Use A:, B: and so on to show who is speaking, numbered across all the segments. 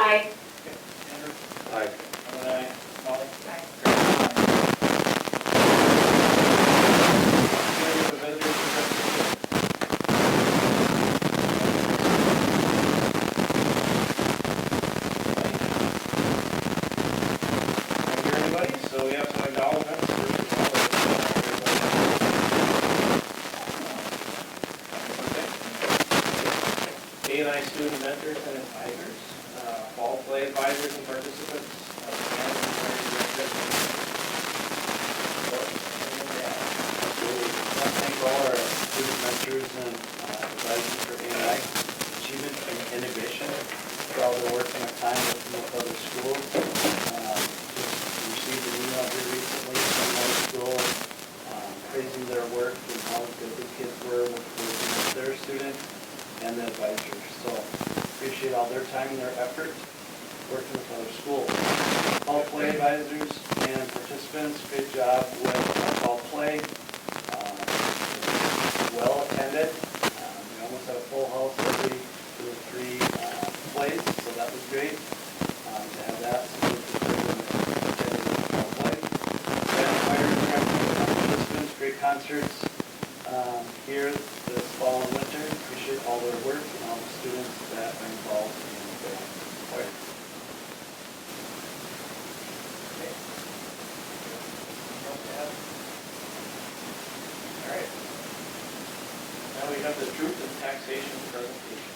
A: Aye.
B: Andrew?
C: Aye.
B: I'm an aye. Molly?
A: Aye.
B: Any of the visitors from Preston? Don't hear anybody, so we have some acknowledgements. A&I student mentors and advisors, fall play advisors and participants.
C: I thank all our student mentors and advisors for A&I achievement and innovation for all their work and their time working with other schools. Just received an email here recently from another school praising their work and how good the kids were working with their students and the advisors. So appreciate all their time and their effort working with other schools. All play advisors and participants, great job with our fall play. Well attended. We almost had a full house every 2 or 3 plays, so that was great to have that. Participants, great concerts here this fall and winter. Appreciate all their work and all the students that are involved in the choir.
B: All right. Now we have the truth and taxation presentation.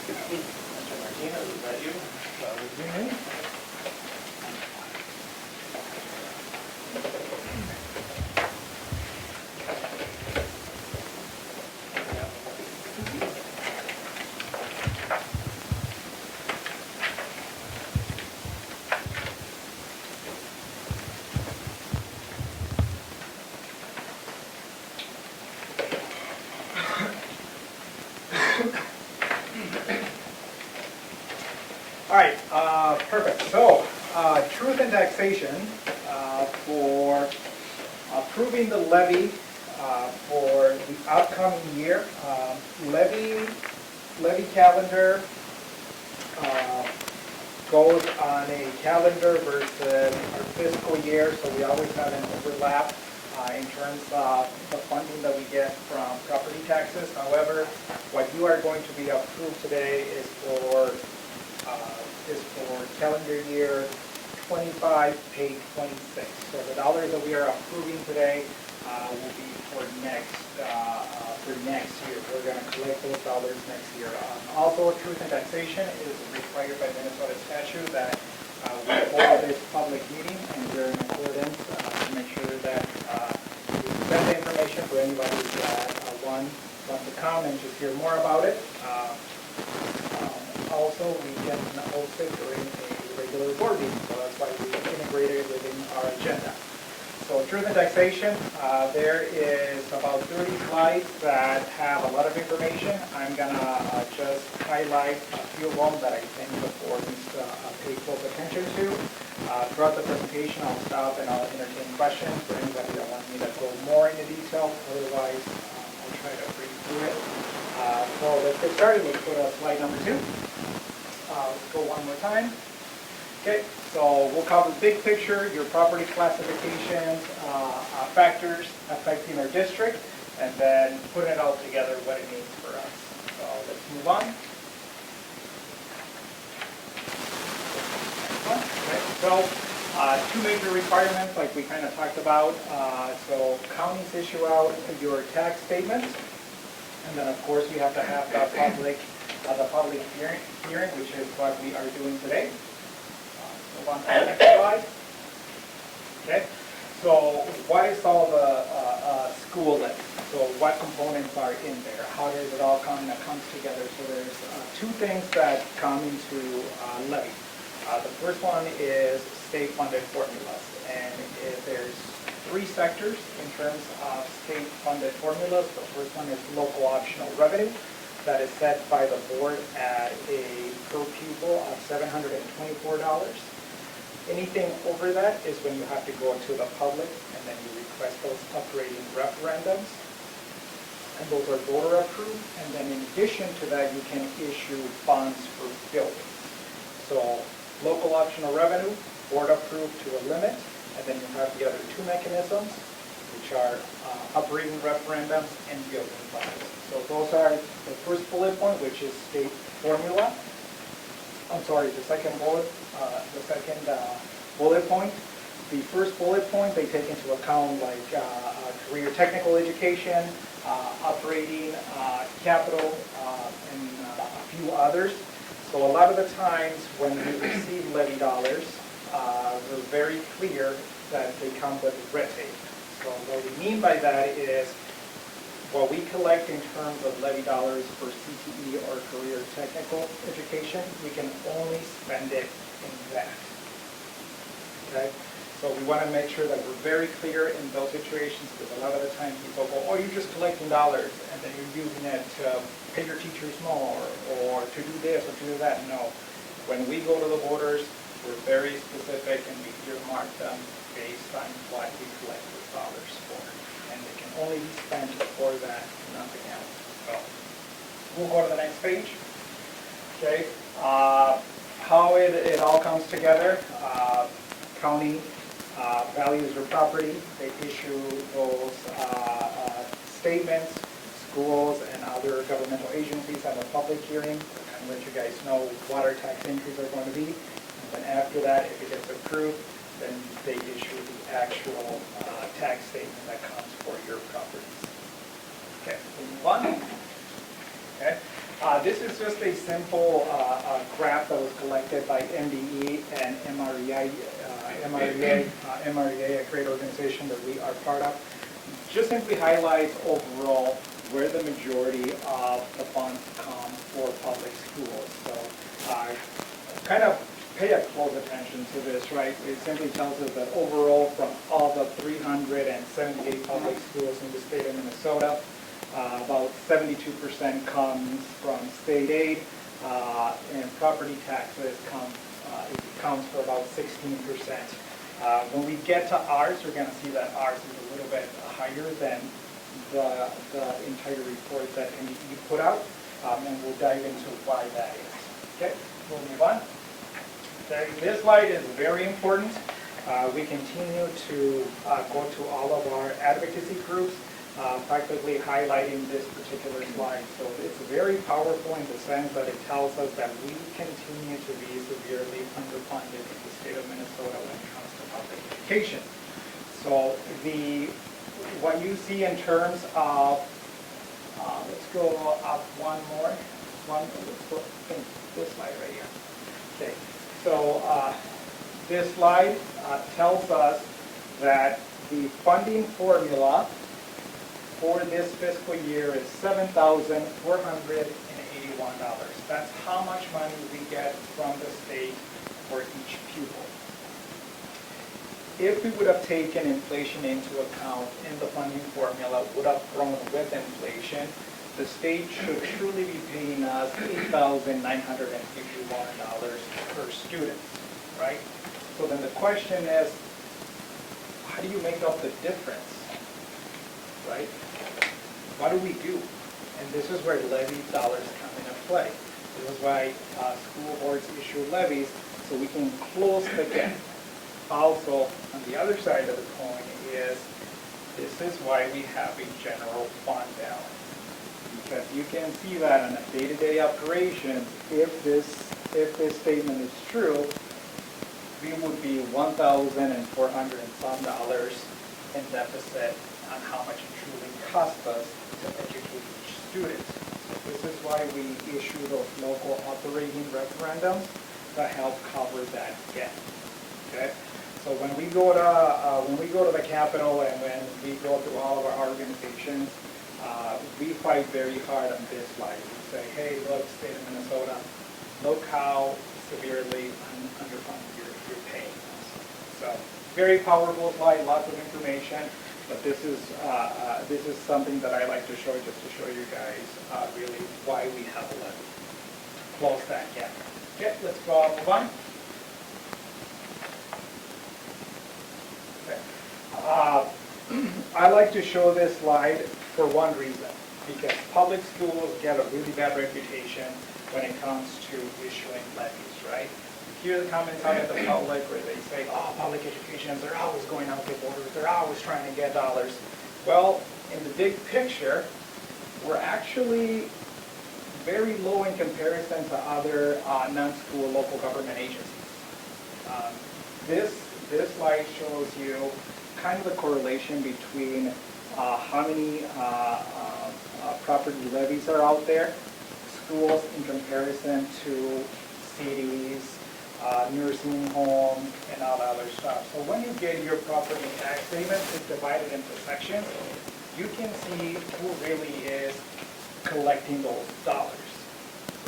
B: Mr. Martinez, is that you?
D: That would be me. All right, perfect. So, truth and taxation for approving the levy for the upcoming year. Levy calendar goes on a calendar versus our fiscal year, so we always have an overlap in terms of the funding that we get from property taxes. However, what you are going to be approved today is for calendar year 25, paid 26. So the dollars that we are approving today will be for next year. We're going to collect those dollars next year. Also, truth and taxation is required by Minnesota statute that we hold this public meeting, and we're in accordance to make sure that we send the information for anybody that wants to come and just hear more about it. Also, we can host it during a regular board meeting, so that's why we integrated it within our agenda. So truth and taxation, there is about 30 slides that have a lot of information. I'm gonna just highlight a few of them that I think the board needs to pay close attention to. Throughout the presentation, I'll stop and I'll entertain questions for anybody that wants me to go more into detail. Otherwise, I'll try to read through it. So let's get started. Let's go to slide number 2. Let's go one more time. Okay, so we'll cover big picture, your property classifications, factors affecting our district, and then put it all together, what it means for us. So let's move on. Okay, so 2 major requirements, like we kind of talked about. So counties issue out your tax statements, and then of course you have to have the public hearing, which is what we are doing today. Move on to the next slide. Okay, so what is all the school levy? So what components are in there? How does it all come together? So there's 2 things that come into levy. The first one is state-funded formulas, and there's 3 sectors in terms of state-funded formulas. The first one is local optional revenue. That is set by the board at a per pupil of $724. Anything over that is when you have to go to the public, and then you request those upgrading referendums, and those are voter approved. And then in addition to that, you can issue bonds for buildings. So local optional revenue, board approved to a limit, and then you have the other two mechanisms, which are operating referendums and building bonds. So those are the first bullet point, which is state formula. I'm sorry, the second bullet point. The first bullet point, they take into account like career technical education, operating capital, and a few others. So a lot of the times when we receive levy dollars, we're very clear that they come with red tape. So what we mean by that is what we collect in terms of levy dollars for CTE or career technical education, we can only spend it in that. Okay? So we want to make sure that we're very clear in those situations, because a lot of the time people go, oh, you're just collecting dollars and then you're using it to pay your teachers more or to do this or to do that. No. When we go to the voters, we're very specific and we earmark them based on what we collect those dollars for. And they can only be spent for that, nothing else. So we'll go to the next page. Okay. How it all comes together. County values their property. They issue those statements. Schools and other governmental agencies have a public hearing to kind of let you guys know what our tax increases are going to be. And then after that, if it gets approved, then they issue the actual tax statement that comes for your properties. Okay, we'll move on. Okay. This is just a simple graph that was collected by MDE and MREA, a great organization that we are part of. Just simply highlights overall where the majority of the funds come for public schools. So kind of pay a close attention to this, right? It simply tells us that overall from all the 378 public schools in the state of Minnesota, about 72% comes from state aid, and property taxes counts for about 16%. When we get to ours, we're going to see that ours is a little bit higher than the entire report that MDE put out, and we'll dive into why that is. Okay, we'll move on. Okay, this slide is very important. We continue to go to all of our advocacy groups, practically highlighting this particular slide. So it's very powerful in the sense that it tells us that we continue to be severely underfunded in the state of Minnesota when it comes to public education. So what you see in terms of, let's go up one more. Let's go, I think this slide right here. Okay, so this slide tells us that the funding formula for this fiscal year is $7,481. That's how much money we get from the state for each pupil. If we would have taken inflation into account in the funding formula, would have grown with inflation, the state should truly be paying us $8,951 per student, right? So then the question is, how do you make up the difference, right? What do we do? And this is where levy dollars come into play. This is why school boards issue levies, so we can close the gap. Also, on the other side of the coin is, this is why we have a general fund balance. Because you can see that on a day-to-day operations, if this statement is true, we would be $1,400 and some in deficit on how much it truly costs us to educate each student. So this is why we issue those local operating referendums to help cover that gap. Okay. So when we go to the Capitol and when we go through all of our organizations, we fight very hard on this slide. We say, hey, look, state of Minnesota, look how severely underfunded you're paying us. So very powerful slide, lots of information, but this is something that I like to show just to show you guys really why we have a levy. Close that gap. Okay, let's go move on. I like to show this slide for one reason, because public schools get a really bad reputation when it comes to issuing levies, right? hear the comments out of the public where they say, oh, public education, they're always going out to borders, they're always trying to get dollars. Well, in the big picture, we're actually very low in comparison to other non-school local government agencies. This slide shows you kind of the correlation between how many property levies are out there, schools in comparison to cities, nursing homes, and all that other stuff. So when you get your property tax statement, it's divided into sections. You can see who really is collecting those dollars,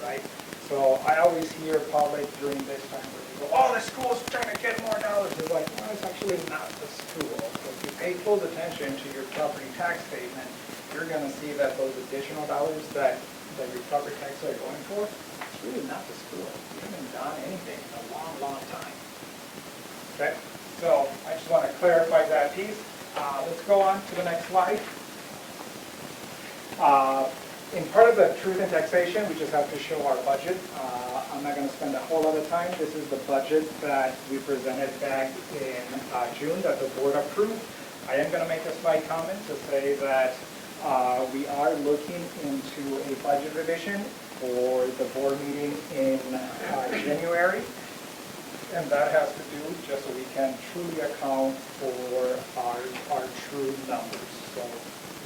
D: right? So I always hear public during this time where they go, oh, the school's trying to get more dollars. It's like, well, it's actually not the school. So if you pay close attention to your property tax statement, you're going to see that those additional dollars that your property taxes are going for, it's really not the school. You haven't done anything in a long, long time. Okay? So I just want to clarify that piece. Let's go on to the next slide. In part of the truth in taxation, we just have to show our budget. I'm not going to spend a whole lot of time. This is the budget that we presented back in June that the board approved. I am going to make a slight comment to say that we are looking into a budget revision for the board meeting in January. And that has to do just so we can truly account for our true numbers. So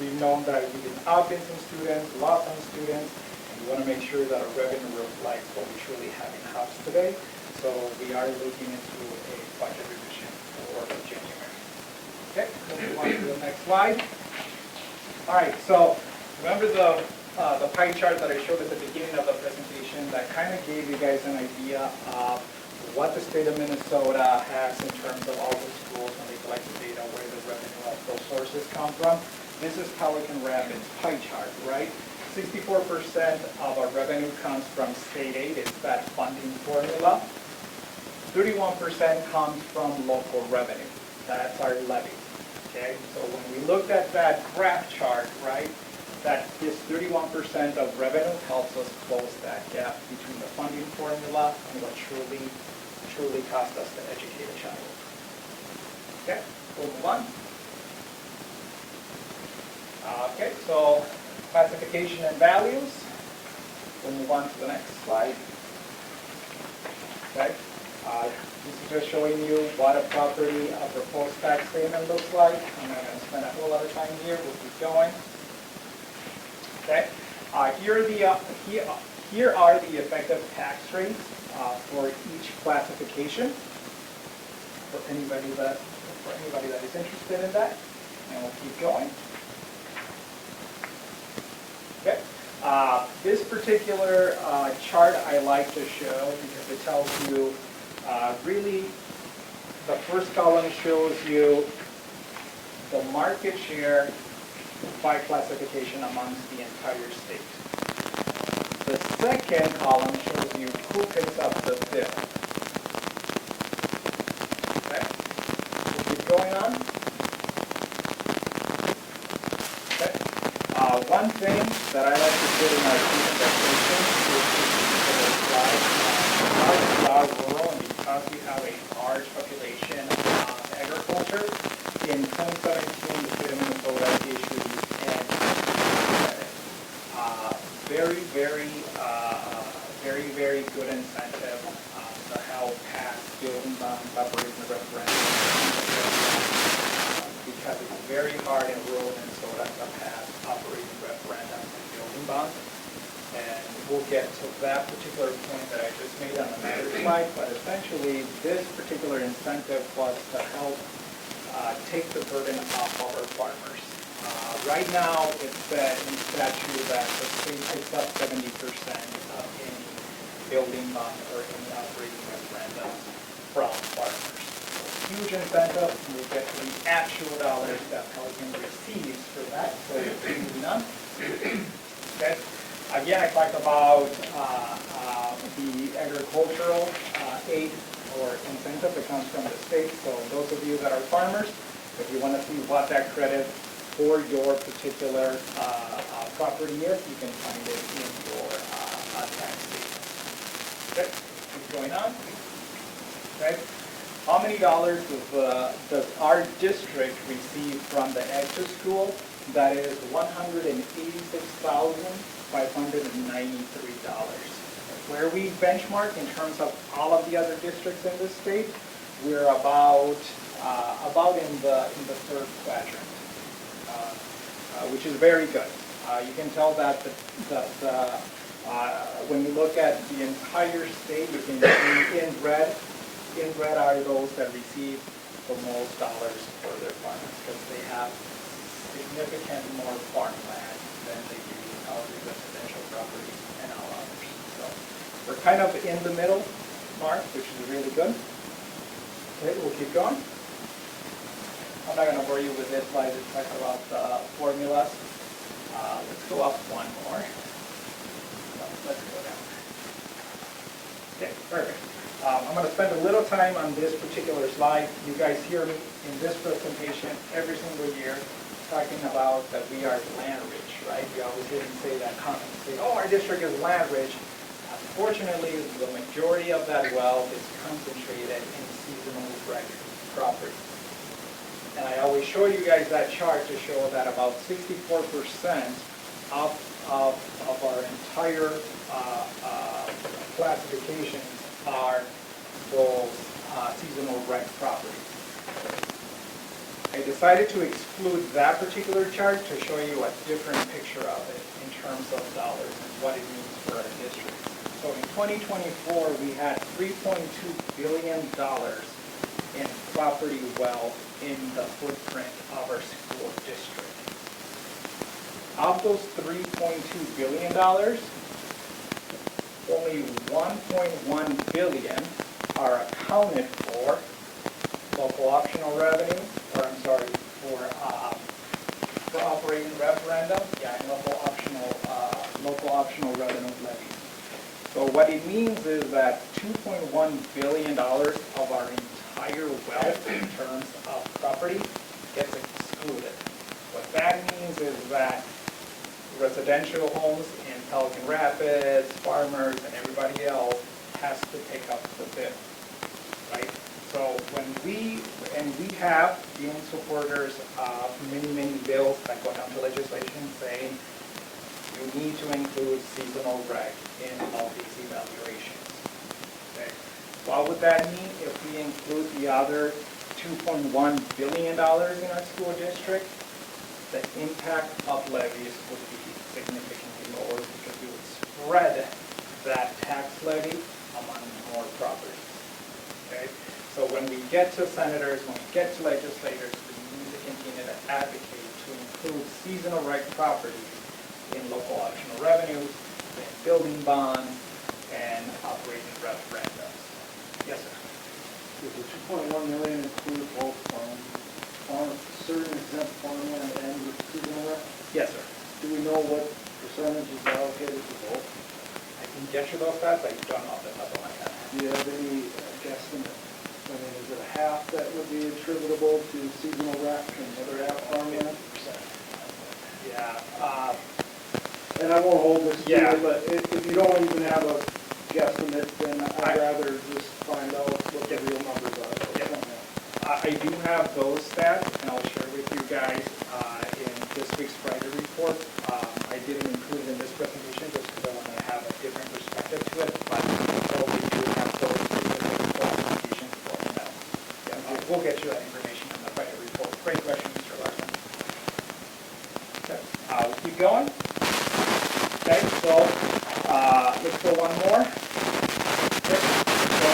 D: we've known that we've been up in some students, lost some students, and we want to make sure that our revenue reflects what we truly have in-house today. So we are looking into a budget revision for January. Okay, let's move on to the next slide. All right, so remember the pie chart that I showed at the beginning of the presentation that kind of gave you guys an idea of what the state of Minnesota has in terms of all the schools when they collect the data, where the revenue of those sources come from. This is Pelican Rapids pie chart, right? 64% of our revenue comes from state aid. It's that funding formula. 31% comes from local revenue. That's our levy. Okay, so when we looked at that graph chart, right, that this 31% of revenue helps us close that gap between the funding formula and what truly cost us to educate a child. Okay, we'll move on. Okay, so classification and values. We'll move on to the next slide. Okay, this is just showing you what a property proposed tax statement looks like. I'm not going to spend a whole lot of time here. We'll keep going. Okay, here are the effective tax rates for each classification. For anybody that is interested in that, and we'll keep going. Okay. This particular chart I like to show because it tells you really the first column shows you the market share by classification amongst the entire state. The second column shows you who picks up the bill. Okay? We'll keep going on. Okay. One thing that I like to put in our presentation is because we are rural and because we have a large population of agriculture, in 2017 the state of Minnesota issued these very good incentive to help pass building bonds, operating the referendum, because it's very hard in rural Minnesota to pass operating referendums and building bonds. And we'll get to that particular point that I just made on another slide, but essentially this particular incentive was to help take the burden off of our farmers. Right now, it's said in statute that the state picks up 70% of any building bond or any operating referendum from farmers. So huge incentive, and we'll get to the actual dollars that Pelican receives for that. So moving on. Okay. Again, I talked about the agricultural aid or incentive that comes from the state. So those of you that are farmers, if you want to see what that credit for your particular property is, you can find it in your tax statement. Okay, keep going on. Okay? How many dollars does our district receive from the extra school? That is $186,593. Where we benchmark in terms of all of the other districts in this state, we're about in the third quadrant, which is very good. You can tell that when you look at the entire state, you can see in red are those that receive the most dollars for their farmers because they have significant more farmland than they do our residential property and all others. So we're kind of in the middle mark, which is really good. Okay, we'll keep going. I'm not going to bore you with this slide. It talks about the formulas. Let's go up one more. No, let's go down. Okay, perfect. I'm going to spend a little time on this particular slide. You guys hear me in this presentation every single year talking about that we are land rich, right? We always hear them say that comment, say, oh, our district is land rich. Unfortunately, the majority of that wealth is concentrated in seasonal rec property. And I always show you guys that chart to show that about 64% of our entire classifications are those seasonal rec properties. I decided to exclude that particular chart to show you a different picture of it in terms of dollars and what it means for our district. So in 2024, we had $3.2 billion in property wealth in the footprint of our school district. Of those $3.2 billion, only $1.1 billion are accounted for local optional revenue, or I'm sorry, for operating referendum, and local optional revenue levies. So what it means is that $2.1 billion of our entire wealth in terms of property gets excluded. What that means is that residential homes in Pelican Rapids, farmers, and everybody else has to pick up the bill, right? So when we have been supporters of many bills that go down to legislation saying you need to include seasonal rec in all these evaluations. Okay. What would that mean if we include the other $2.1 billion in our school district? The impact of levies would be significantly lower because we would spread that tax levy among more properties. Okay? So when we get to senators, when we get to legislators, we need to continue to advocate to include seasonal rec properties in local optional revenues, in building bonds, and operating referendums. Yes, sir.
A: Does the 2.1 million include both certain exempt farmland and seasonal rec?
D: Yes, sir.
A: Do we know what percentage is allocated to both?
D: I can get you those stats. I don't know off the top of my head.
A: Do you have any guesstimate? I mean, is it a half that would be attributable to seasonal rec and the other half farmland?
D: Yeah.
A: And I won't hold this to
D: Yeah.
A: you, but if you don't even have a guesstimate, then I'd rather just find out what the real numbers are.
D: I do have those stats, and I'll share with you guys in this week's Friday report. I didn't include it in this presentation just because I want to have a different perspective to it, but so we do have those specific classifications for now. Yeah, we'll get you that information in the Friday report. Great question, Mr. Larson. Okay, we'll keep going. Okay, so let's go one more. Okay, so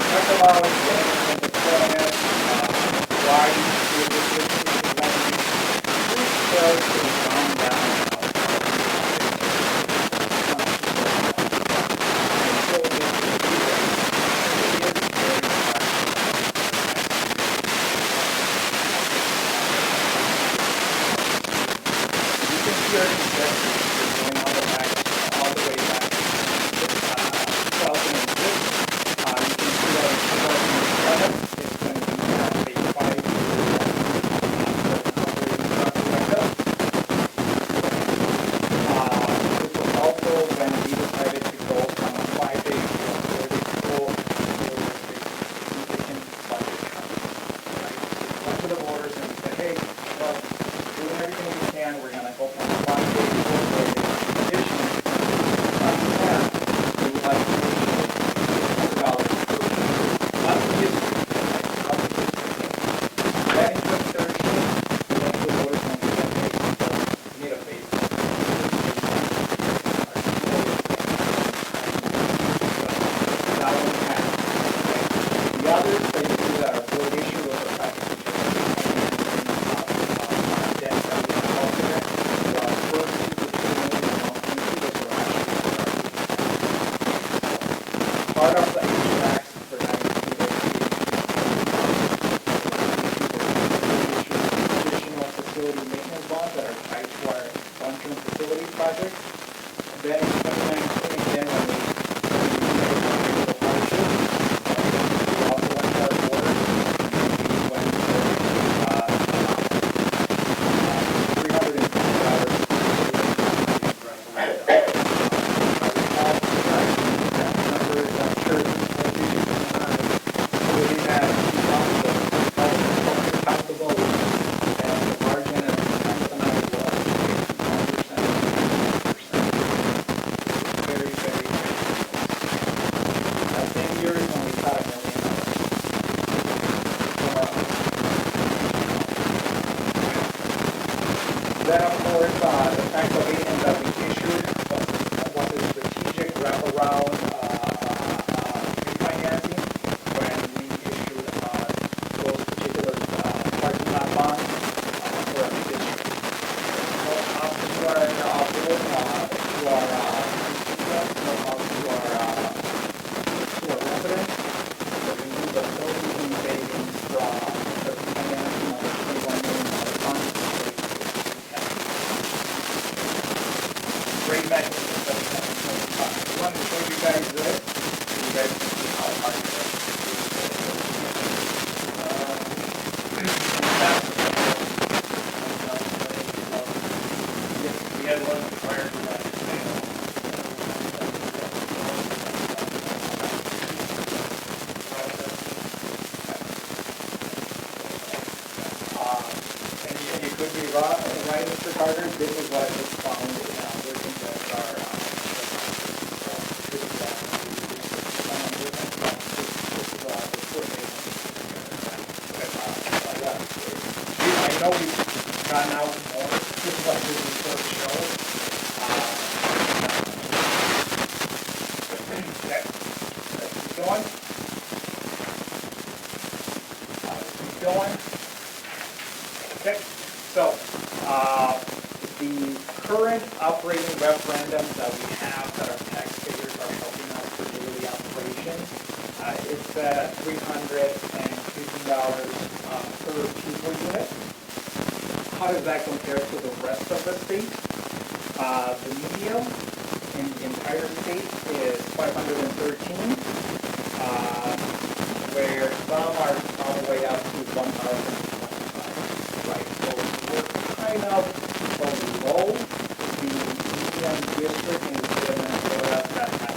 D: talk about getting into deployment, why you do this round down. You can see our investments going all the way back to 2006. You can see that in 2009. right, Mr. Carter, this is what I just found, working with our, this is that. This is the coordination. I know we've gotten out more, this is what this report shows. Okay, let's keep going. Keep going. Okay, so, the current operating referendums that we have that our taxpayers are helping us for daily operations, it's at $350 per pupil unit. How does that compare to the rest of the state? The median in the entire state is 513, where some are all the way up to 1,025. Right, so we're kind of below the median district in the state of Minnesota that has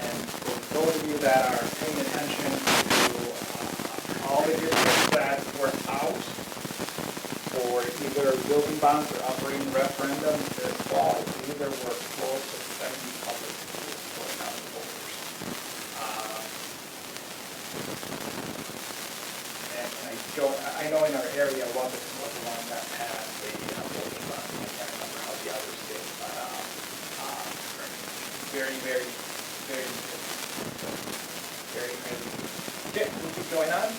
D: and for those of you that are paying attention to all the districts that were out for either building bonds or operating referendums this fall, either were close to 70 public schools going out of voters. And I know in our area, Wabash was the one that passed the voting bond. I can't remember how the others did, but very, very, very, very crazy. Okay, we'll keep going on.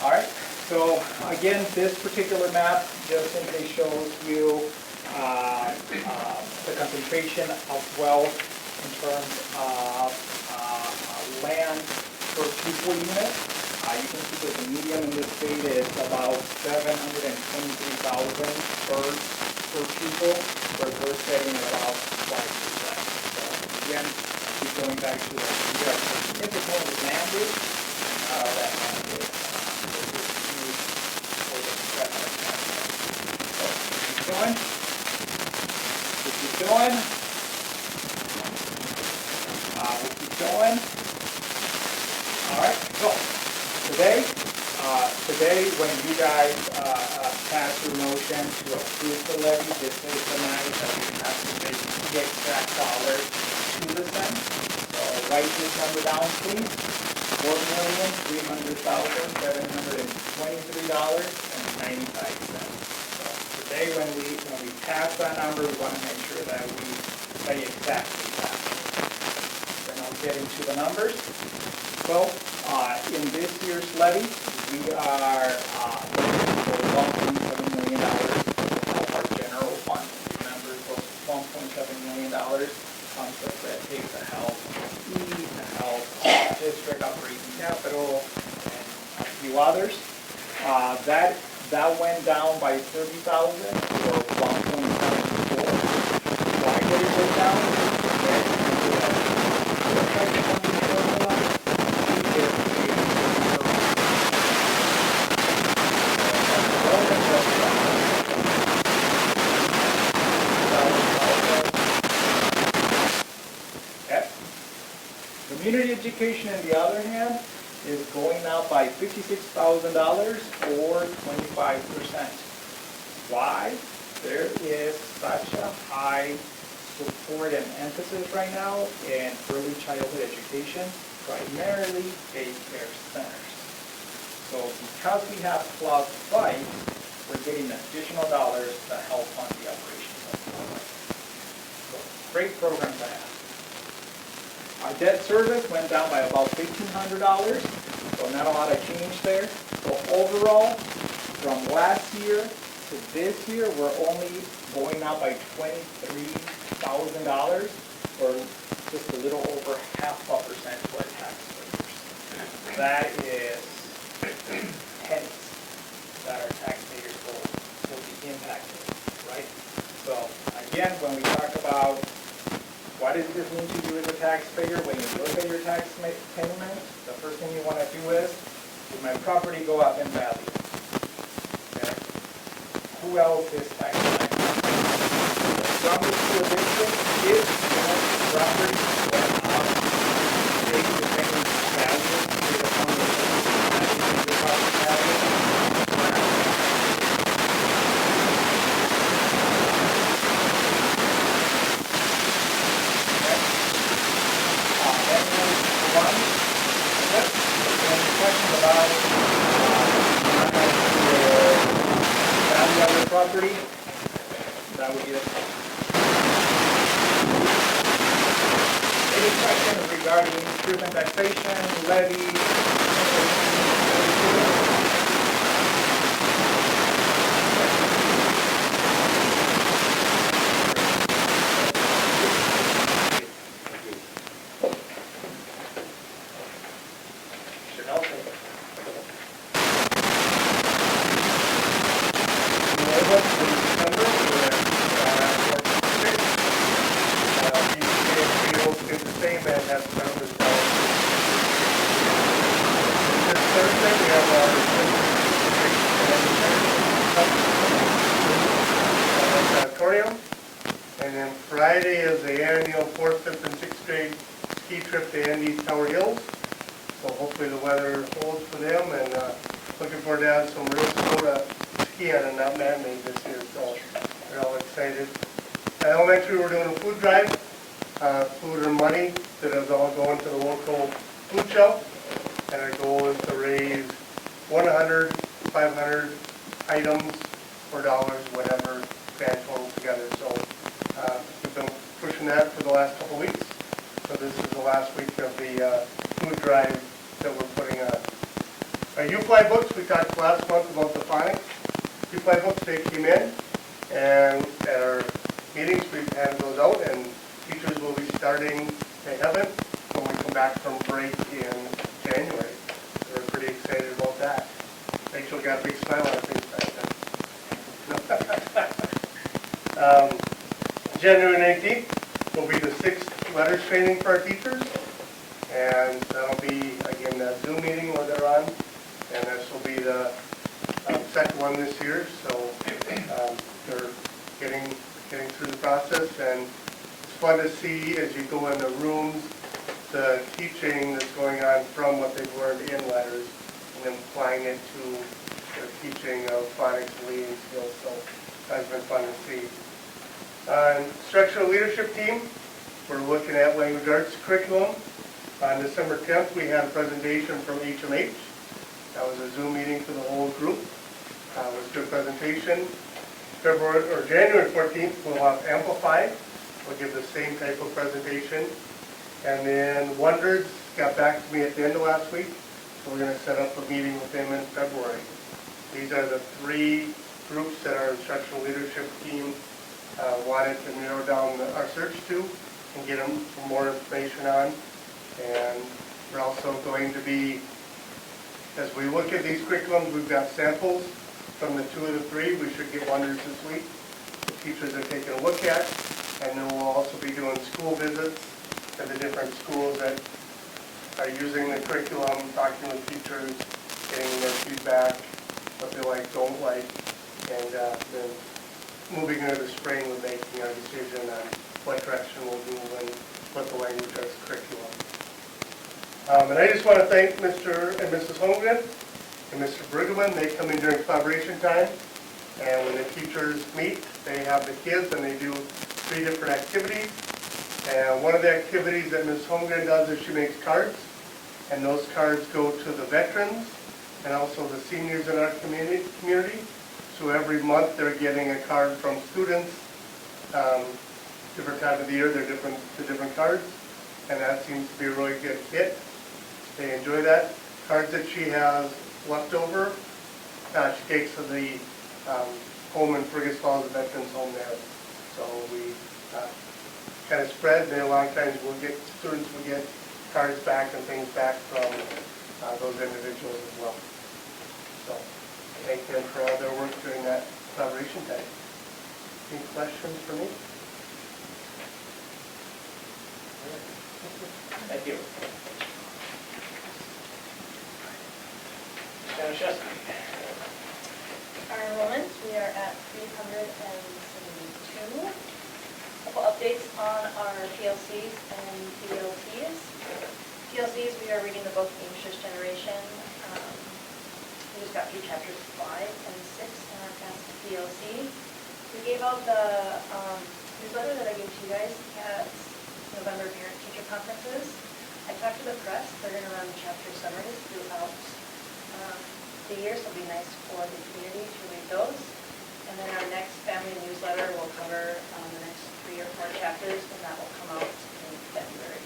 D: All right, so again, this particular map just simply shows you the concentration of wealth in terms of land per pupil unit. You can see that the median in this state is about 723,000 per pupil, where we're setting at about 5%. So again, keep going back to the significant land is, that land is. Going. We'll keep going. We'll keep going. All right. So today, when you guys pass your motion to approve the levy, this is the night that we have to make the exact dollars to the cent. So write this number down, please. $4,300,723.95. Today, when we pass that number, we want to make sure that we say exactly that. Then I'll get into the numbers. So, in this year's levy, we are looking for $1.7 million to help our general fund. Remember, those $1.7 million comes with that take to help to help district operating capital and a few others. That went down by 30,000 or 1.74. Why did it go down? Okay. Community education, on the other hand, is going up by $56,000 or 25%. Why? There is such a high support and emphasis right now in early childhood education, primarily daycare centers. So because we have Club Fight, we're getting additional dollars to help fund the operations of Club Fight. So great program to have. Our debt service went down by about $1,500, so not a lot of change there. So overall, from last year to this year, we're only going up by $23,000, or just a little over 0.5% to our taxpayers. That is pennies that our taxpayers will be impacted, right? So again, when we talk about what does this mean to you as a taxpayer? When you look at your tax payment, the first thing you want to do is, did my property go up in value? Okay. Who else is tax paying? Some of the eviction, if your property went up, they depend value to the property. That would be it. Any questions regarding truth and taxation, levy?
B: Mr. Nelson?
E: Auditorium. And then Friday is the annual 4th, 5th, and 6th grade ski trip to Andes Tower Hills. So hopefully the weather holds for them, and looking forward to having some real snow to ski on and not man-made this year, so we're all excited. At elementary, we're doing a food drive, food and money, that is all going to the local food shelf, and our goal is to raise 100, 500 items or dollars, whatever, grand total together. So we've been pushing that for the last couple of weeks. So this is the last week of the food drive that we're putting on. Our U-Fly books, we talked last month about the phonics. U-Fly books, they came in, and at our meetings, we've handed those out, and teachers will be starting, they haven't, when we come back from break in January. So we're pretty excited about that. Rachel got a big smile on her face back then. January 19th will be the 6th letters training for our teachers, and that'll be, again, that Zoom meeting where they're on, and this will be the second one this year, so they're getting through the process, and it's fun to see as you go in the rooms, the teaching that's going on from what they've learned in letters, and then applying it to their teaching of phonics and reading skills, so that's been fun to see. Instructional leadership team, we're looking at language arts curriculum. On December 10th, we had a presentation from HMH. That was a Zoom meeting for the whole group. It was a good presentation. January 14th, we'll have Amplify. We'll give the same type of presentation. And then Wonders got back to me at the end of last week, so we're going to set up a meeting with them in February. These are the 3 groups that our instructional leadership team wanted to narrow down our search to and get them some more information on. And we're also going to be, as we look at these curriculums, we've got samples from the 2 of the 3. We should get Wonders this week. The teachers are taking a look at, and then we'll also be doing school visits to the different schools that are using the curriculum, talking with teachers, getting their feedback, what they like, don't like, and then moving into the spring, we're making our decision on what direction we'll do and what the language arts curriculum. And I just want to thank Mr. and Mrs. Holmgren and Mr. Bergman. They come in during collaboration time, and when the teachers meet, they have the kids and they do 3 different activities. And one of the activities that Ms. Holmgren does is she makes cards, and those cards go to the veterans and also the seniors in our community. So every month they're getting a card from students. Different time of the year, they're different cards, and that seems to be a really good hit. They enjoy that. Cards that she has left over, she takes to the home in Fergus Falls, the veterans home there. So we kind of spread, and a lot of times students will get cards back and things back from those individuals as well. So thank them for all their work during that collaboration time. Any questions for me?
B: Thank you. Ms. Janaszewski?
F: Our enrollment, we are at 372. Couple updates on our PLCs and PLTs. PLCs, we are reading the book Anxious Generation. We just got through chapters 5 and 6 in our past PLC. We gave out the newsletter that I gave to you guys at November parent-teacher conferences. I talked to the press. They're going to run chapter summaries throughout the year, so it'll be nice for the community to read those. And then our next family newsletter will cover the next 3 or 4 chapters, and that will come out in February.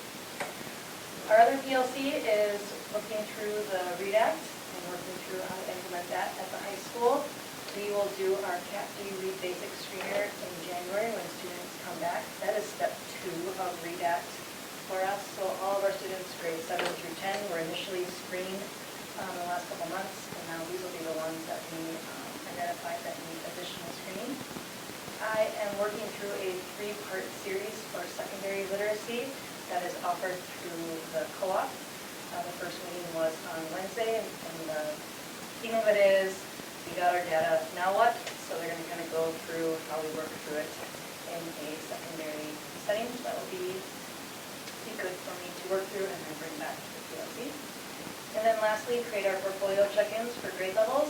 F: Our other PLC is looking through the READ Act and working through how to implement that at the high school. We will do our Cat D Read Basic Screener in January when students come back. That is step 2 of READ Act for us. So all of our students, grades 7 through 10, were initially screened the last couple months, and now these will be the ones that we identified that need additional screening. I am working through a 3-part series for secondary literacy that is offered through the co-op. The first meeting was on Wednesday, and the theme of it is, we got our data, now what? So they're going to kind of go through how we work through it in a secondary setting. So that will be good for me to work through and then bring back to the PLC. And then lastly, create our portfolio check-ins for grade levels.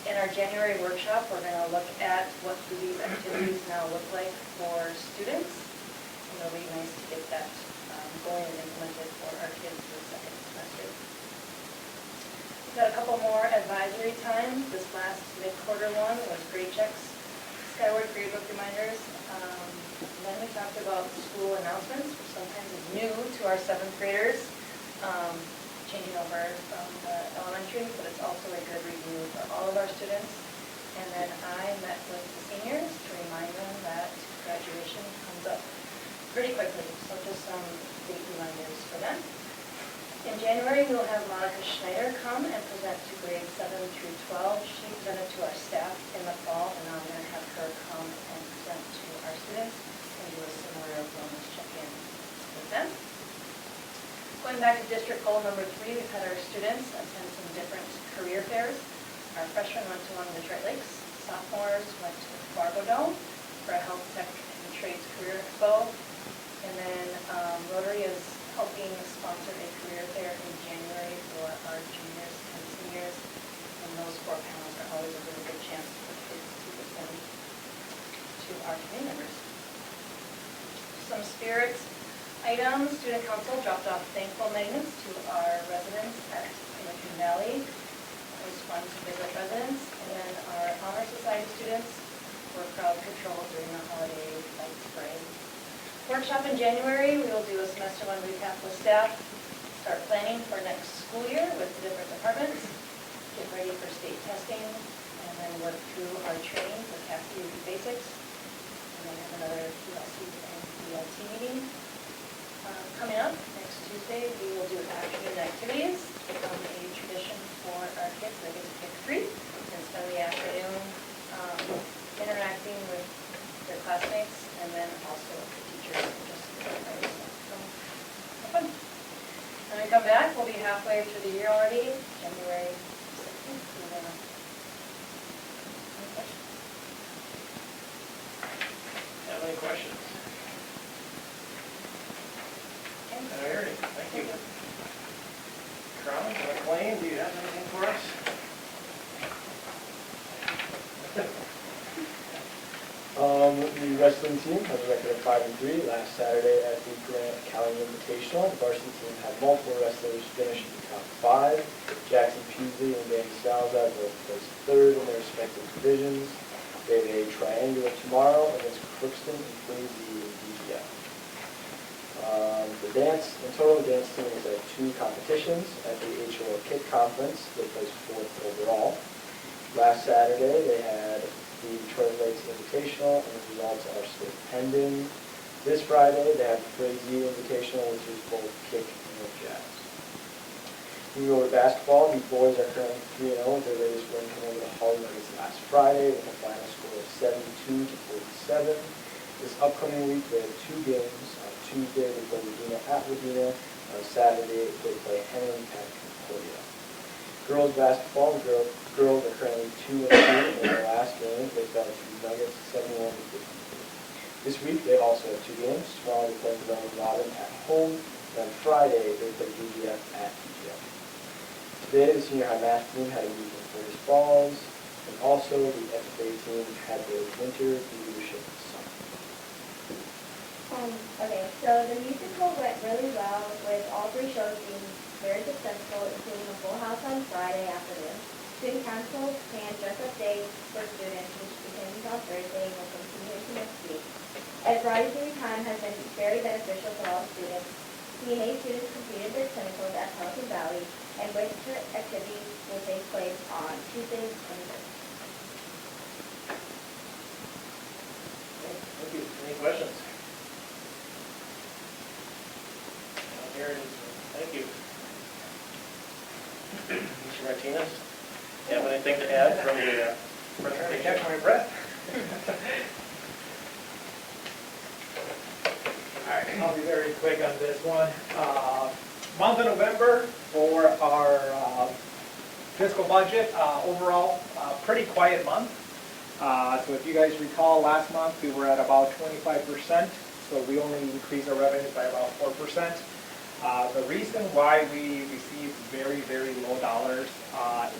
F: In our January workshop, we're going to look at what do these activities now look like for students. And it'll be nice to get that going and implemented for our kids for the second semester. We've got a couple more advisory times. This last mid-quarter one was grade checks, Skyward gradebook reminders. Then we talked about school announcements, which sometimes is new to our 7th graders, changing over from the elementary, but it's also a good review for all of our students. And then I met with the seniors to remind them that graduation comes up pretty quickly, so just some date reminders for them. In January, we'll have Monica Schneider come and present to grades 7 through 12. She presented to our staff in the fall, and now I'm going to have her come and present to our students and do a similar wellness check-in with them. Going back to district goal number 3, we've had our students attend some different career fairs. Our freshmen went to one in Detroit Lakes. Sophomores went to Fargo Dome for a health tech and trades career expo. And then Rotary is helping sponsor a career fair in January for our juniors and seniors. And those 4 panels are always a really good chance for kids to listen to our community members. Some spirit items. Student Council dropped off thankful magnets to our residents at Pelican Valley. It was fun to visit residents. And then our Honor Society students were crowd control during the holiday light parade. Workshop in January, we will do a semester 1 recap with staff, start planning for next school year with the different departments, get ready for state testing, and then work through our training for CAFD basics, and then have another PLC and DLT meeting. Coming up next Tuesday, we will do afternoon activities to become a tradition for our kids. They get to pick 3 and spend the afternoon interacting with their classmates and then also with the teachers. Just have fun. When we come back, we'll be halfway through the year already, January 16th.
B: Have any questions? All right, thank you. Crown, McLean, do you have anything for us?
G: The wrestling team has a record of 5-3. Last Saturday at the Grant County Invitational, the varsity team had multiple wrestlers finish in the top 5. Jackson Peasley and Danny Salazar both placed 3rd in their respective divisions. They have a triangular tomorrow against Crookston and Quincy in DGF. In total, the dance team is at 2 competitions. At the HOL Kit Conference, they placed 4th overall. Last Saturday, they had the Detroit Lakes Invitational, and the results are still pending. This Friday, they have the Crazy Invitational, which is both kick and jazz. Moving over to basketball, the boys are currently 3-0 with their latest win coming over the Harlem Nuggets last Friday with a final score of 72-47. This upcoming week, they have 2 games. On Tuesday, they play Ladina at Ladina. On Saturday, they play Henry at Concordia. Girls basketball, the girls are currently 2-2 in their last game. They fell to the Nuggets 71-53. This week, they also have 2 games. Tomorrow, they play Verona Robin at home. And on Friday, they play DGF at DGF. Today, the senior high math team had a week in first balls. And also, the FFA team had their winter leadership summit.
H: Okay, so the musical went really well with all 3 shows being very successful, including a full house on Friday afternoon. Student council planned dress-up day for students, which begins on Thursday and will continue into next week. As rising time has been very beneficial for all students, CNA students completed their clinicals at Pelican Valley, and winter activities will take place on Tuesdays and Thursdays.
B: Thank you. Any questions? Here it is. Thank you. Mr. Martinez, you have anything to add from the
D: Trying to
B: presentation?
D: catch my breath. All right, I'll be very quick on this one. Month of November for our fiscal budget, overall, pretty quiet month. So if you guys recall, last month we were at about 25%, so we only increased our revenues by about 4%. The reason why we received very, very low dollars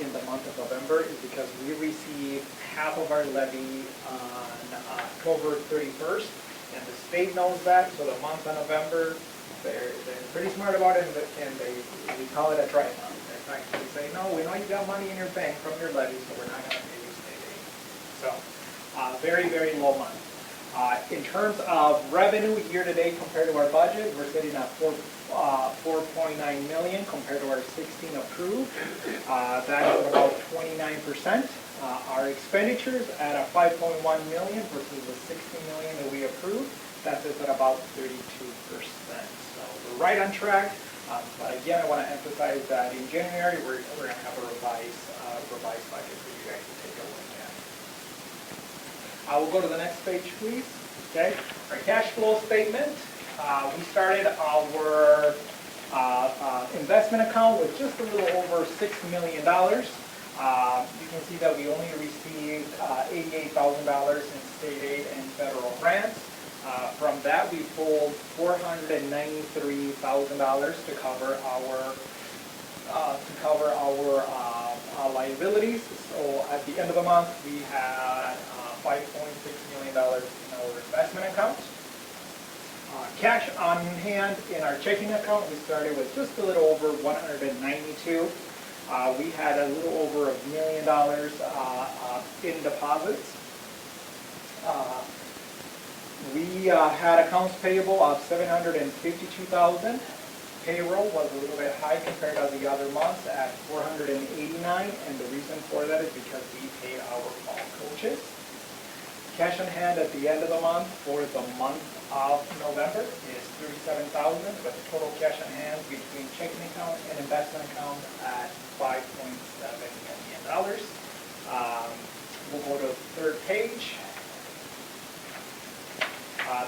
D: in the month of November is because we received half of our levy on October 31st, and the state knows that, so the month of November, they're pretty smart about it, and we call it a dry month. In fact, they say, no, we know you got money in your bank from your levy, so we're not going to pay you state aid. So, very, very low month. In terms of revenue year-to-date compared to our budget, we're sitting at 4.9 million compared to our 16 approved. That is about 29%. Our expenditures at a 5.1 million versus the 16 million that we approved, that's at about 32%. So we're right on track. But again, I want to emphasize that in January, we're going to have a revised budget for you guys to take a look at. I will go to the next page, please. Okay, our cash flow statement. We started our investment account with just a little over $6 million. You can see that we only received $88,000 in state aid and federal grants. From that, we pulled $493,000 to cover our liabilities. So at the end of the month, we had $5.6 million in our investment account. Cash on hand in our checking account, we started with just a little over 192. We had a little over $1 million in deposits. We had accounts payable of $752,000. Payroll was a little bit high compared to the other months at $489, and the reason for that is because we paid our fall coaches. Cash on hand at the end of the month for the month of November is $37,000, with total cash on hand between checking account and investment account at $5.7 million. We'll go to the third page.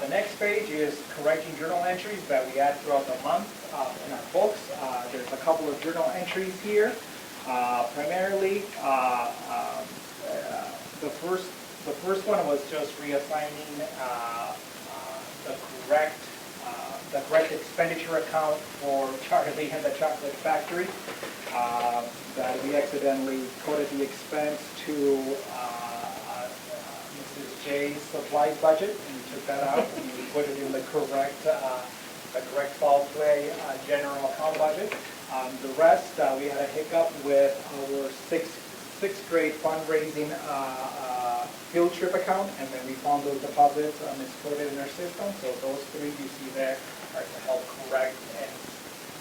D: The next page is correcting journal entries that we add throughout the month in our books. There's a couple of journal entries here. Primarily, the first one was just reassigning the correct expenditure account for Charlie and the Chocolate Factory. That we accidentally coded the expense to Mrs. J's supplies budget, and we took that out and we put it in the correct fall play general account budget. The rest, we had a hiccup with our sixth grade fundraising field trip account, and then we found those deposits miscoded in our system. So those three you see there are to help correct and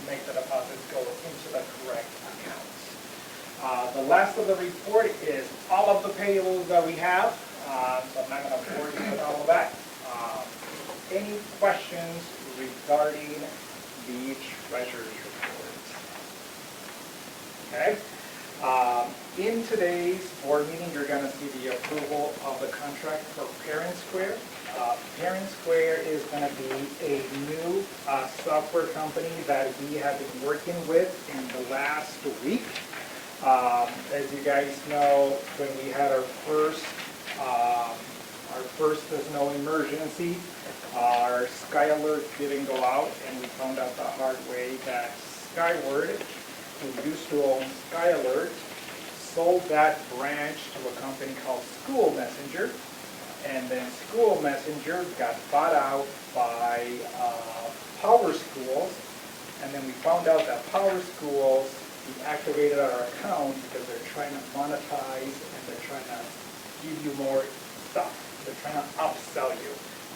D: make the deposits go into the correct accounts. The last of the report is all of the payables that we have. So I'm not going to bore you with all of that. Any questions regarding the treasurer's report? Okay. In today's board meeting, you're going to see the approval of the contract for Parent Square. Parent Square is going to be a new software company that we have been working with in the last week. As you guys know, when we had our first snow emergency, our Sky Alert didn't go out, and we found out the hard way that Skyward, who used to own Sky Alert, sold that branch to a company called School Messenger, and then School Messenger got bought out by Power Schools, and then we found out that Power Schools deactivated our account because they're trying to monetize and they're trying to give you more stuff. They're trying to upsell you.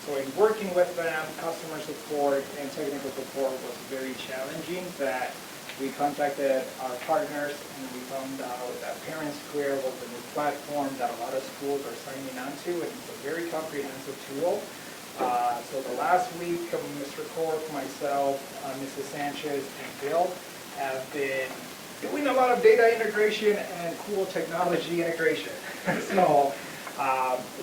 D: So in working with them, customer support and technical support was very challenging. That we contacted our partners and we found out that Parent Square was a new platform that a lot of schools are signing on to, and it's a very comprehensive tool. So the last week, Mr. Corp, myself, Mrs. Sanchez, and Bill have been doing a lot of data integration and cool technology integration. So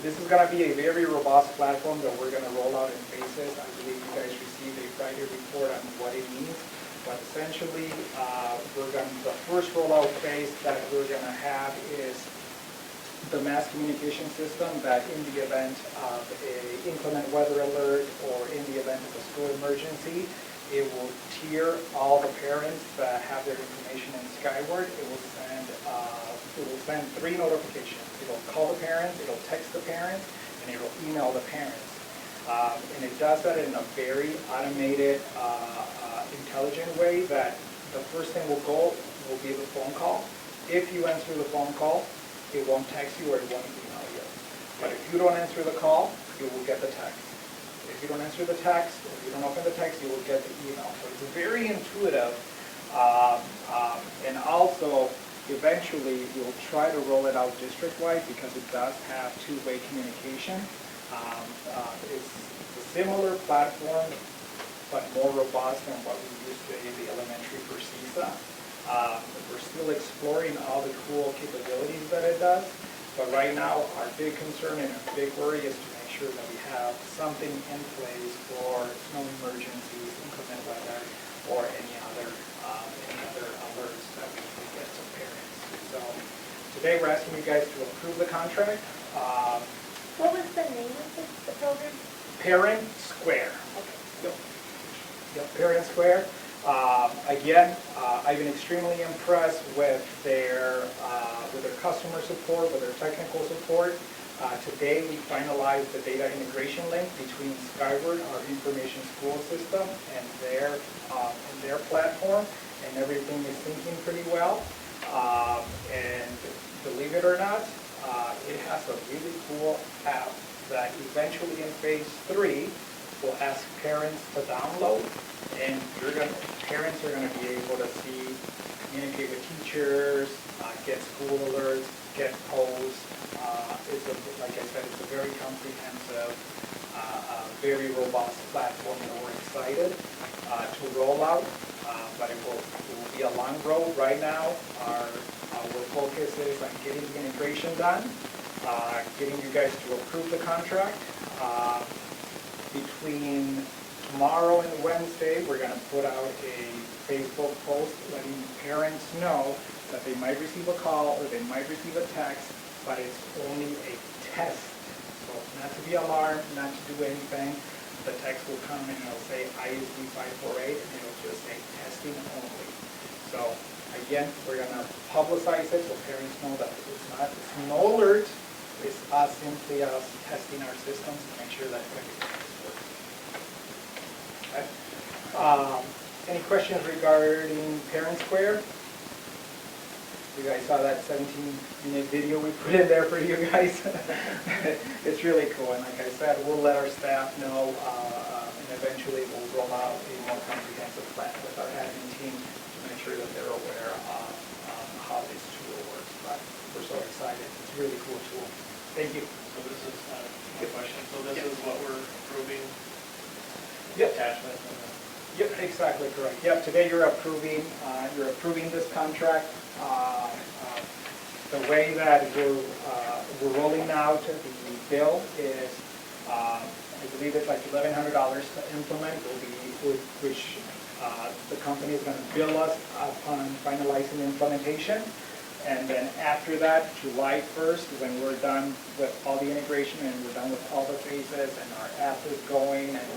D: this is going to be a very robust platform that we're going to roll out in phases. I believe you guys received a Friday report on what it means. But essentially, the first rollout phase that we're going to have is the mass communication system that in the event of an inclement weather alert or in the event of a school emergency, it will tier all the parents that have their information in Skyward. It will send 3 notifications. It'll call the parents, it'll text the parents, and it'll email the parents. And it does that in a very automated, intelligent way that the first thing will be the phone call. If you answer the phone call, it won't text you or it won't email you. But if you don't answer the call, you will get the text. If you don't answer the text, or if you don't open the text, you will get the email. So it's very intuitive. And also, eventually, we'll try to roll it out district-wide because it does have two-way communication. It's a similar platform, but more robust than what we used to in the elementary for CISA. We're still exploring all the cool capabilities that it does, but right now our big concern and our big worry is to make sure that we have something in place for snow emergencies, inclement weather, or any other alerts that we can get to parents. So today we're asking you guys to approve the contract.
F: What was the name of the program?
D: Parent Square.
F: Okay.
D: Yep, Pelican Square. Again, I've been extremely impressed with their customer support, with their technical support. Today, we finalized the data integration link between Skyward, our information school system, and their platform, and everything is syncing pretty well. And believe it or not, it has a really cool app that eventually in phase 3 will ask parents to download, and parents are going to be able to communicate with teachers, get school alerts, get posts. Like I said, it's a very comprehensive, very robust platform that we're excited to roll out, but it will be a long road. Right now, our focus is on getting the integration done, getting you guys to approve the contract. Between tomorrow and Wednesday, we're going to put out a Facebook post letting parents know that they might receive a call or they might receive a text, but it's only a test. So not to be alarmed, not to do anything. The text will come and it'll say ISD 548 and it'll just say testing only. So again, we're going to publicize it so parents know that it's no alert. It's simply us testing our systems to make sure that everything works. Okay. Any questions regarding Parent Square? You guys saw that 17-minute video we put in there for you guys. It's really cool, and like I said, we'll let our staff know, and eventually we'll roll out a more comprehensive plan with our admin team to make sure that they're aware of how this tool works. But we're so excited. It's a really cool tool. Thank you.
B: So this is my question. So this is what we're approving?
D: Yep.
B: Attachment?
D: Yep, exactly correct. Yep, today you're approving this contract. The way that we're rolling out the bill is, I believe it's like $1,100 to implement, which the company is going to bill us upon finalizing the implementation. And then after that, July 1st, when we're done with all the integration and we're done with all the phases and our app is going and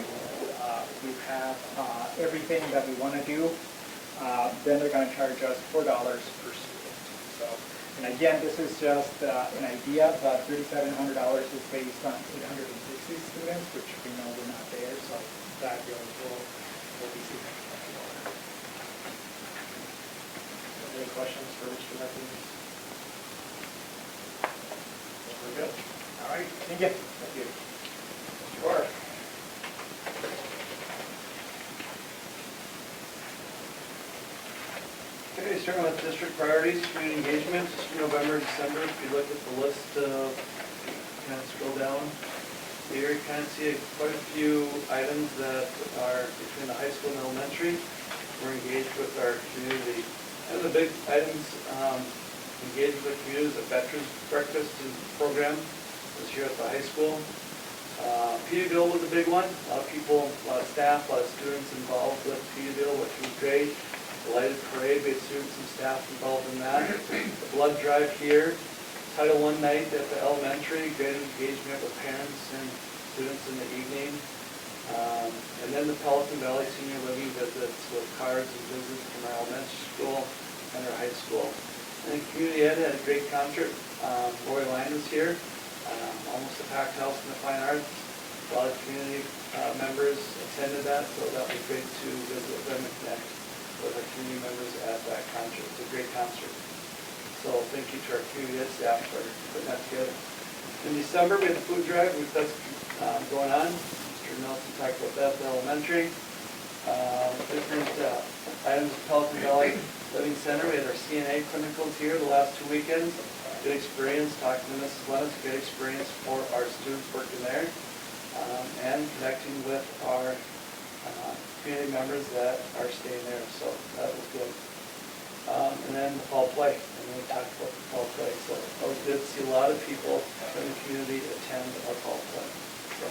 D: we have everything that we want to do, then they're going to charge us $4 per student. So, and again, this is just an idea, but $3,700 is based on 860 students, which we know we're not there, so that will be significantly lower.
B: There's questions for Mr. Martinez? We're good.
D: All right, thank you.
B: Thank you. Mr. Barr?
C: Okay, starting with district priorities, community engagement, November, December. If you look at the list, kind of scroll down, here you kind of see quite a few items that are between the high school and elementary. We're engaged with our community. And the big items engaged with the community is the Veterans Breakfast program this year at the high school. Peterbilt was a big one. A lot of people, a lot of staff, a lot of students involved with Peterbilt, which was great. The lighted parade, we had students and staff involved in that. The blood drive here. Title I night at the elementary, great engagement with parents and students in the evening. And then the Pelican Valley Senior Living visits with cards and visits from our elementary school and our high school. And then Community Ed had a great concert. Lori Line was here, almost a packed house in the Fine Arts. A lot of community members attended that, so that was great to visit with them and connect with our community members at that concert. It's a great concert. So thank you to our community ed staff for putting that together. In December, we had the food drive, that's going on. Mr. Nelson talked about that at the elementary. Different items at Pelican Valley Living Center. We had our CNA clinicals here the last 2 weekends. Good experience, talking to Mrs. Lennis, good experience for our students working there. And connecting with our community members that are staying there, so that was good. And then the fall play, and we talked about the fall play, so it was good to see a lot of people from the community attend our fall play. So,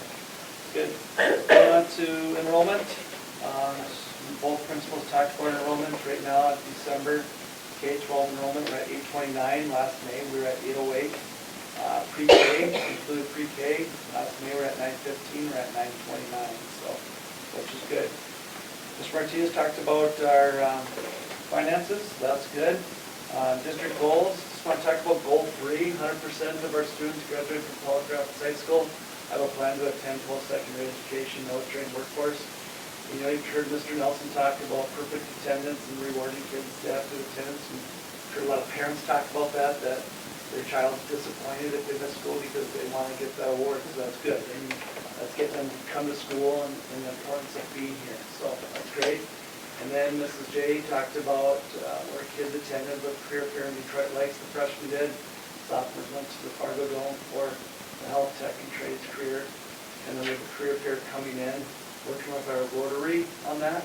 C: good. Going on to enrollment. Both principals talked about enrollment right now at December. K-12 enrollment, we're at 829. Last May, we were at 808. Pre-K, included pre-K. Last May, we're at 915. We're at 929, so, which is good. Mr. Martinez talked about our finances, that's good. District goals, just want to talk about goal 3, 100% of our students graduate from Pelican High School have a plan to attend post-secondary education, military, and workforce. You know, you've heard Mr. Nelson talk about perfect attendance and rewarding kids to have good attendance. You've heard a lot of parents talk about that their child's disappointed if they miss school because they want to get that award, so that's good. And let's get them to come to school and the importance of being here, so that's great. And then Mrs. J talked about where kids attended with career fair in Detroit Lakes, the freshmen did. Sophomores went to the Fargo Dome for the health tech and trades career. And then we have a career fair coming in, working with our Rotary on that,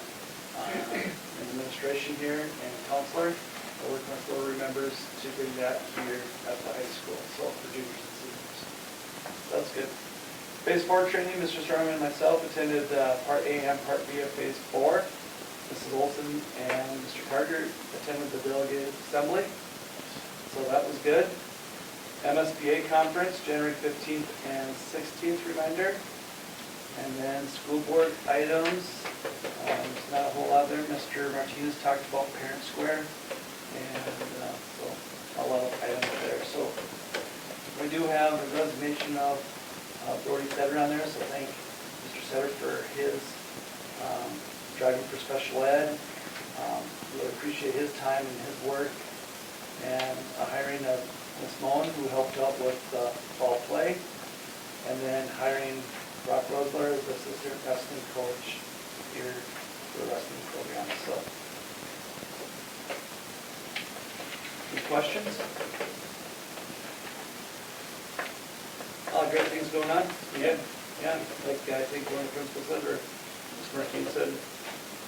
C: and administration here and counselor. We're working with Rotary members to bring that here at the high school, so for juniors and seniors. That's good. Phase 4 training, Mr. Starman and myself attended Part A and Part B of Phase 4. Mrs. Olson and Mr. Carter attended the delegated assembly, so that was good. MSBA conference, January 15th and 16th, reminder. And then school board items, there's not a whole lot there. Mr. Martinez talked about Parent Square, and so a lot of items there. So we do have a resignation of Doherty Setter on there, so thank Mr. Setter for his driving for special ed. Really appreciate his time and his work, and a hiring of Ms. Moen, who helped out with the fall play, and then hiring Brock Rosler as assistant wrestling coach here for the wrestling program. So, any questions? Great things going on.
B: Yeah.
C: Yeah, like I think one of the principals said, or Ms. Martin said,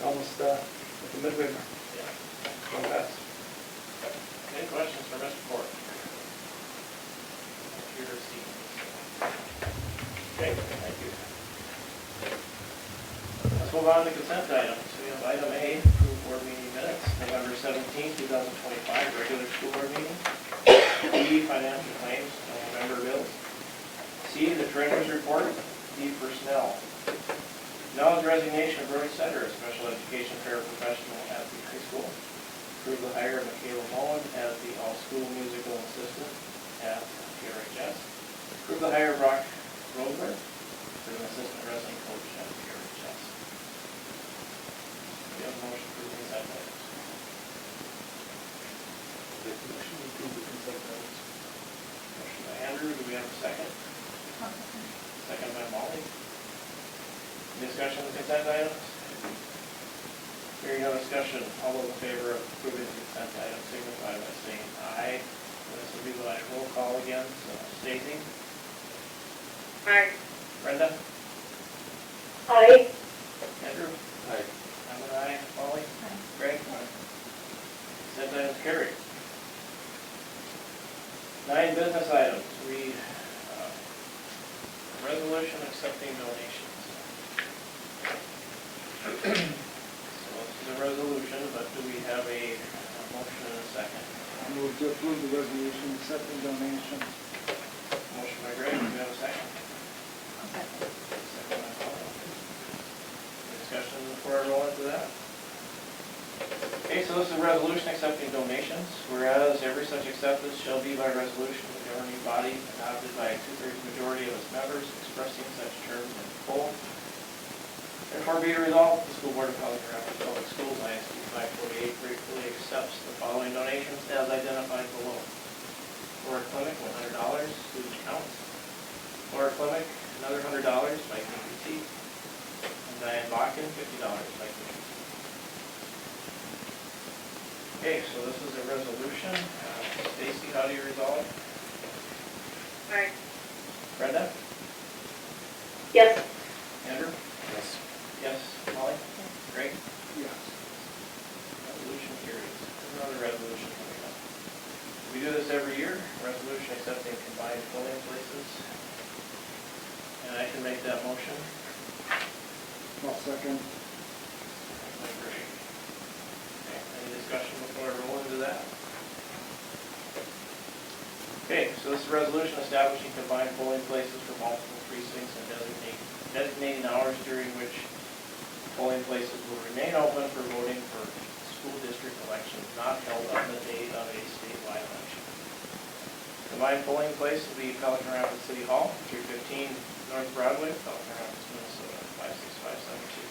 C: almost at the midway mark.
B: Yeah.
C: Going fast.
B: Any questions for Mr. Ford? Here to see. Okay, thank you. Let's move on to consent items. We have item A, approve board meeting minutes, November 17th, 2025, regular school board meeting. B, financial claims, no member bills. C, the treasurer's report. D, personnel. Acknowledge resignation of Bernie Setter, a special education paraprofessional at the high school. Approve the hire of Michaela Mullen as the all-school musical assistant at PRHS. Approve the hire of Brock Rosler as an assistant wrestling coach at PRHS. We have a motion for these items. we have a second? Second by Molly. Discussion of the consent items? Hearing no discussion, all those in favor of approving the consent items signify by saying aye. This will be by roll call again, so Stacy?
F: Aye.
B: Brenda?
F: Aye.
B: Andrew?
C: Aye.
B: I'm an aye. Molly? Greg? Consent items carried. 9 business items. Resolution accepting donations. So this is a resolution, but do we have a motion and a second?
A: I move to approve the resolution accepting donations.
B: Motion by Greg, do we have a second? Second by Molly. Any discussion before I roll into that? Okay, so this is a resolution accepting donations, whereas every such acceptance shall be by resolution of the governing body adopted by a 2/3 majority of its members expressing such terms in full. Therefore be it resolved, the School Board of Pelican Rapids Public Schools, ISD 548, gratefully accepts the following donations as identified below. Laura Clinic, $100, student counts. Laura Clinic, another $100 by KPT. And Diane Bakken, $50 by KPT. Okay, so this is a resolution. Stacy, how do you resolve it?
F: Aye.
B: Brenda?
F: Yes.
B: Andrew?
C: Yes.
B: Yes. Molly? Greg?
A: Yes.
B: Resolution carries. There's another resolution coming up. We do this every year, resolution accepting combined polling places. And I can make that motion.
A: I'll second.
B: By Greg. Okay, any discussion before I roll into that? Okay, so this is a resolution establishing combined polling places for multiple precincts and designating hours during which polling places will remain open for voting for school district elections not held on the date of a statewide election. Combined polling place will be Pelican Rapids City Hall, 315 North Broadway, Pelican Rapids, Minnesota, 56572.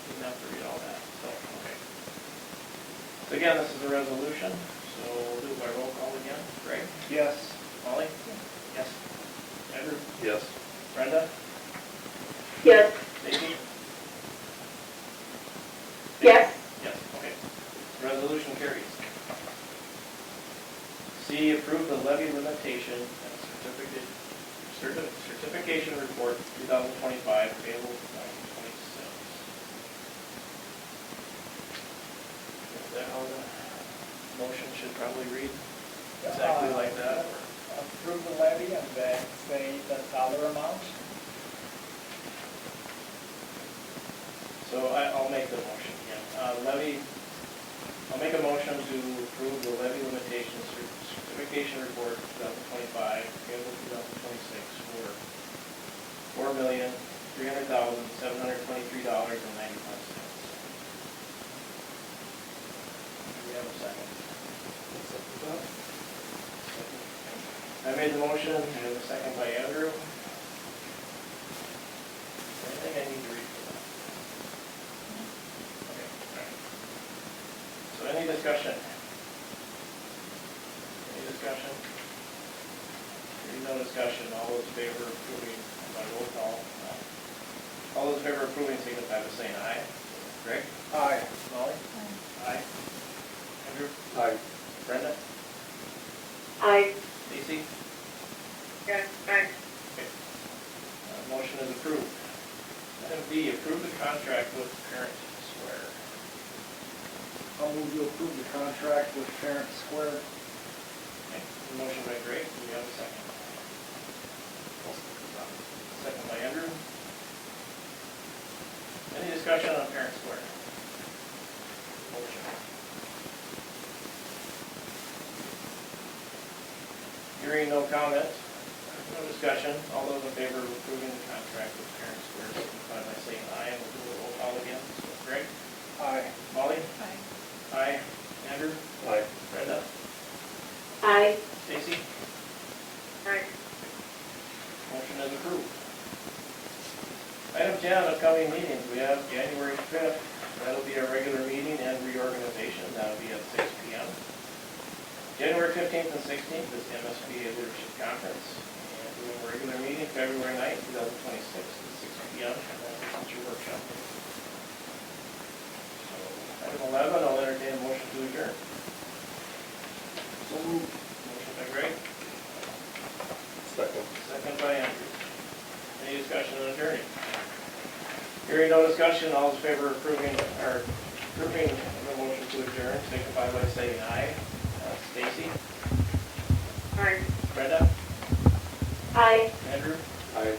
B: Didn't have to read all that, so, okay. So again, this is a resolution, so we'll do it by roll call again. Greg?
A: Yes.
B: Molly? Yes. Andrew?
C: Yes.
B: Brenda?
F: Yes.
B: Stacy?
F: Yes.
B: Yes, okay. Resolution carries. C, approve the levy limitation and certification report 2025 payable 2026. Is that how the motion should probably read? Exactly like that?
D: Approve the levy and then say the dollar amount.
B: So I'll make the motion again. I'll make a motion to approve the levy limitations certification report 2025, payable 2026 for $4,300,723.95. Do we have a second? I made the motion, and a second by Andrew. Anything I need to read for that? Okay, all right. So any discussion? Any discussion? Hearing no discussion, all those in favor of approving by roll call. All those in favor of approving signify by saying aye. Greg?
A: Aye.
B: Molly? Aye. Andrew?
C: Aye.
B: Brenda?
F: Aye.
B: Stacy?
F: Yes. Aye.
B: Okay. Motion is approved. Item B, approve the contract with Parent Square.
A: I'll move to approve the contract with Parent Square.
B: Okay. Motion by Greg, do we have a second? Second by Andrew. Any discussion on Parent Square? Motion. Hearing no comment, no discussion, all those in favor of approving the contract with Parent Square, signify by saying aye, and we'll do a roll call again. So Greg?
A: Aye.
B: Molly?
F: Aye.
B: Aye. Andrew?
C: Aye.
B: Brenda?
F: Aye.
B: Stacy?
F: Aye.
B: Motion is approved. Item 10, upcoming meetings. We have January 5th. That'll be our regular meeting and reorganization. That'll be at 6 p.m. January 15th and 16th is MSBA Leadership Conference. And we have a regular meeting February 9th, 2026 at 6 p.m. And then a teacher workshop. So, item 11, I'll entertain a motion to adjourn.
A: So moved.
B: Motion by Greg,
E: Second.
B: second by Andrew. Any discussion on adjourning? Hearing no discussion, all those in favor of approving the motion to adjourn, signify by saying aye. Stacy?
F: Aye.
B: Brenda?
F: Aye.
B: Andrew?
E: Aye.